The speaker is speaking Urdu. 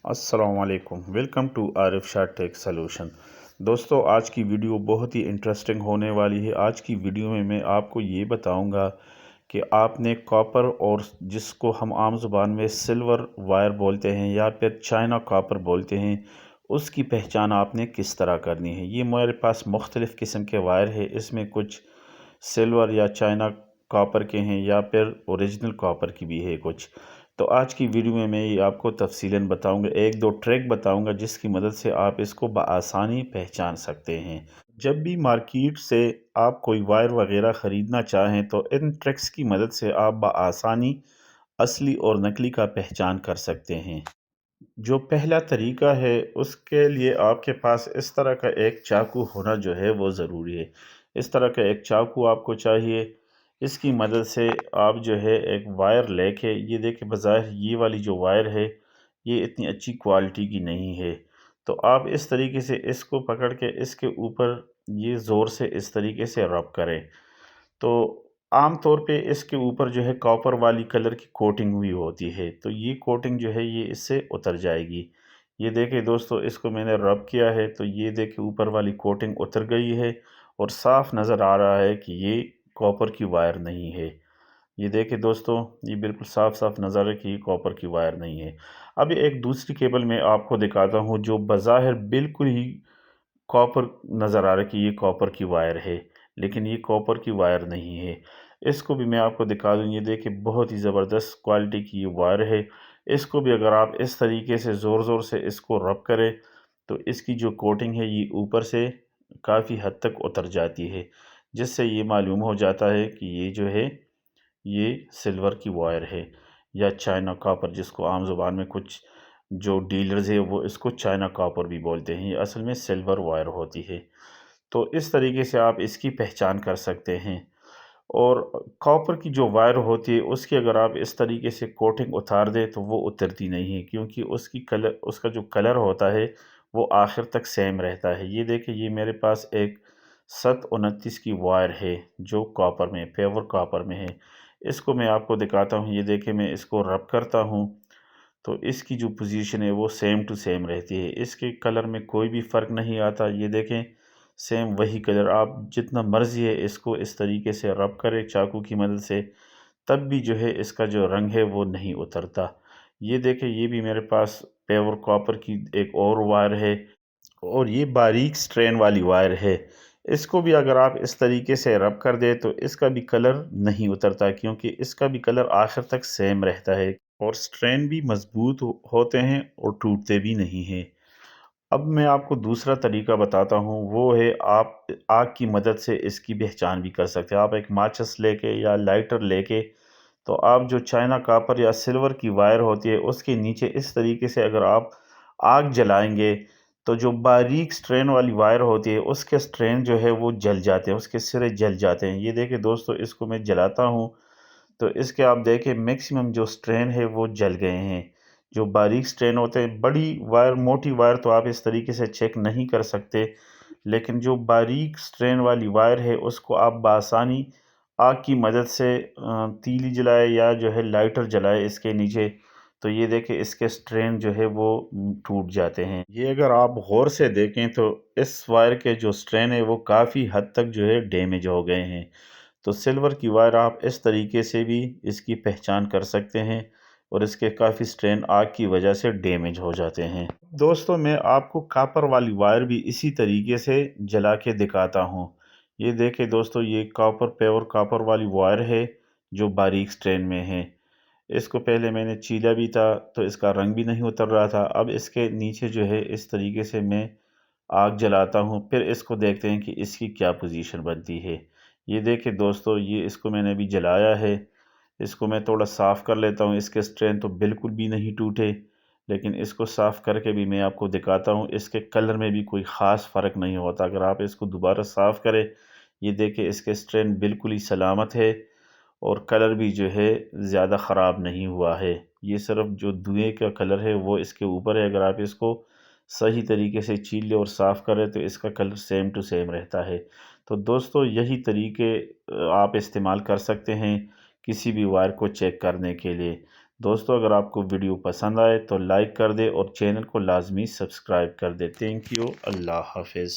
السلام علیکم، welcome to Arif Shah tech solution. دوستو، آج کی ویڈیو بہت ہی انٹرسٹنگ ہونے والی ہے۔ آج کی ویڈیو میں آپ کو یہ بتاؤں گا کہ آپ نے کاپر اور جس کو ہم عام زبان میں سلور وائر بولتے ہیں یا پھر چائنا کاپر بولتے ہیں، اس کی پہچان آپ نے کس طرح کرنی ہے۔ یہ میرے پاس مختلف قسم کے وائر ہے، اس میں کچھ سلور یا چائنا کاپر کے ہیں یا پھر اوریجنل کاپر کی بھی ہے کچھ۔ تو آج کی ویڈیو میں یہ آپ کو تفصیلاً بتاؤں گا، ایک دو ٹریک بتاؤں گا جس کی مدد سے آپ اس کو بآسانی پہچان سکتے ہیں۔ جب بھی مارکیٹ سے آپ کوئی وائر وغیرہ خریدنا چاہیں تو ان ٹریکس کی مدد سے آپ بآسانی اصلی اور نقلی کا پہچان کر سکتے ہیں۔ جو پہلا طریقہ ہے، اس کے لیے آپ کے پاس اس طرح کا ایک چاقو ہونا جو ہے وہ ضروری ہے۔ اس طرح کا ایک چاقو آپ کو چاہیے، اس کی مدد سے آپ جو ہے ایک وائر لے کے، یہ دیکھیں بظاہر یہ والی جو وائر ہے یہ اتنی اچھی کوالٹی کی نہیں ہے، تو آپ اس طریقے سے اس کو پکڑ کے اس کے اوپر یہ زور سے اس طریقے سے رب کریں تو عام طور پہ اس کے اوپر جو ہے کاپر والی کلر کی کوٹنگ ہوئی ہوتی ہے، تو یہ کوٹنگ جو ہے یہ اس سے اتر جائے گی۔ یہ دیکھیں دوستو، اس کو میں نے رب کیا ہے تو یہ دیکھیں اوپر والی کوٹنگ اتر گئی ہے اور صاف نظر آ رہا ہے کہ یہ کاپر کی وائر نہیں ہے۔ یہ دیکھیں دوستو، یہ بالکل صاف صاف نظر ہے کہ یہ کاپر کی وائر نہیں ہے۔ اب ایک دوسری کیبل میں آپ کو دکھاتا ہوں جو بظاہر بالکل ہی کاپر نظر آ رہا ہے کہ یہ کاپر کی وائر ہے، لیکن یہ کاپر کی وائر نہیں ہے۔ اس کو بھی میں آپ کو دکھا دوں، یہ دیکھیں بہت ہی زبردست کوالٹی کی یہ وائر ہے۔ اس کو بھی اگر آپ اس طریقے سے زور زور سے اس کو رب کریں تو اس کی جو کوٹنگ ہے یہ اوپر سے کافی حد تک اتر جاتی ہے، جس سے یہ معلوم ہو جاتا ہے کہ یہ جو ہے یہ سلور کی وائر ہے یا چائنا کاپر، جس کو عام زبان میں کچھ جو ڈیلرز ہیں وہ اس کو چائنا کاپر بھی بولتے ہیں، یہ اصل میں سلور وائر ہوتی ہے۔ تو اس طریقے سے آپ اس کی پہچان کر سکتے ہیں۔ اور کاپر کی جو وائر ہوتی ہے اس کی اگر آپ اس طریقے سے کوٹنگ اتار دیں تو وہ اترتی نہیں ہے، کیونکہ اس کا جو کلر ہوتا ہے وہ آخر تک سیم رہتا ہے۔ یہ دیکھیں، یہ میرے پاس ایک 729 کی وائر ہے جو کاپر میں، پیور کاپر میں ہے۔ اس کو میں آپ کو دکھاتا ہوں، یہ دیکھیں میں اس کو رب کرتا ہوں تو اس کی جو پوزیشن ہے وہ سیم ٹو سیم رہتی ہے، اس کے کلر میں کوئی بھی فرق نہیں آتا۔ یہ دیکھیں سیم وہی کلر، آپ جتنا مرضی ہے اس کو اس طریقے سے رب کریں چاقو کی مدد سے، تب بھی جو ہے اس کا جو رنگ ہے وہ نہیں اترتا۔ یہ دیکھیں، یہ بھی میرے پاس پیور کاپر کی ایک اور وائر ہے اور یہ باریک سٹرین والی وائر ہے۔ اس کو بھی اگر آپ اس طریقے سے رب کر دیں تو اس کا بھی کلر نہیں اترتا، کیونکہ اس کا بھی کلر آخر تک سیم رہتا ہے اور سٹرین بھی مضبوط ہوتے ہیں اور ٹوٹتے بھی نہیں ہیں۔ اب میں آپ کو دوسرا طریقہ بتاتا ہوں، وہ ہے آپ آگ کی مدد سے اس کی پہچان بھی کر سکتے ہیں۔ آپ ایک ماچس لے کے یا لائٹر لے کے، تو آپ جو چائنا کاپر یا سلور کی وائر ہوتی ہے اس کے نیچے اس طریقے سے اگر آپ آگ جلائیں گے تو جو باریک سٹرین والی وائر ہوتی ہے اس کے سٹرین جو ہے وہ جل جاتے ہیں، اس کے سرے جل جاتے ہیں۔ یہ دیکھیں دوستو، اس کو میں جلاتا ہوں تو اس کے آپ دیکھیں میکسیمم جو سٹرین ہے وہ جل گئے ہیں۔ جو باریک سٹرین ہوتے ہیں، بڑی وائر موٹی وائر تو آپ اس طریقے سے چیک نہیں کر سکتے، لیکن جو باریک سٹرین والی وائر ہے اس کو آپ بآسانی آگ کی مدد سے تیلی جلائے یا جو ہے لائٹر جلائے اس کے نیچے، تو یہ دیکھیں اس کے سٹرین جو ہے وہ ٹوٹ جاتے ہیں۔ یہ اگر آپ غور سے دیکھیں تو اس وائر کے جو سٹرین ہے وہ کافی حد تک جو ہے ڈیمیج ہو گئے ہیں۔ تو سلور کی وائر آپ اس طریقے سے بھی اس کی پہچان کر سکتے ہیں اور اس کے کافی سٹرین آگ کی وجہ سے ڈیمیج ہو جاتے ہیں۔ دوستو، میں آپ کو کاپر والی وائر بھی اسی طریقے سے جلا کے دکھاتا ہوں۔ یہ دیکھیں دوستو، یہ پیور کاپر والی وائر ہے جو باریک سٹرین میں ہے۔ اس کو پہلے میں نے چیلا بھی تھا تو اس کا رنگ بھی نہیں اتر رہا تھا، اب اس کے نیچے جو ہے اس طریقے سے میں آگ جلاتا ہوں، پھر اس کو دیکھتے ہیں کہ اس کی کیا پوزیشن بنتی ہے۔ یہ دیکھیں دوستو، یہ اس کو میں نے ابھی جلایا ہے، اس کو میں تھوڑا صاف کر لیتا ہوں۔ اس کے سٹرین تو بالکل بھی نہیں ٹوٹے، لیکن اس کو صاف کر کے بھی میں آپ کو دکھاتا ہوں، اس کے کلر میں بھی کوئی خاص فرق نہیں ہوتا۔ اگر آپ اس کو دوبارہ صاف کریں، یہ دیکھیں اس کے سٹرین بالکل ہی سلامت ہے اور کلر بھی جو ہے زیادہ خراب نہیں ہوا ہے۔ یہ صرف جو دھوئیں کا کلر ہے وہ اس کے اوپر ہے، اگر آپ اس کو صحیح طریقے سے چیل لیں اور صاف کریں تو اس کا کلر سیم ٹو سیم رہتا ہے۔ تو دوستو، یہی طریقے آپ استعمال کر سکتے ہیں کسی بھی وائر کو چیک کرنے کے لیے۔ دوستو اگر آپ کو ویڈیو پسند آئے تو لائک کر دے اور چینل کو لازمی سبسکرائب کر دے۔ تھینک یو، اللہ حافظ۔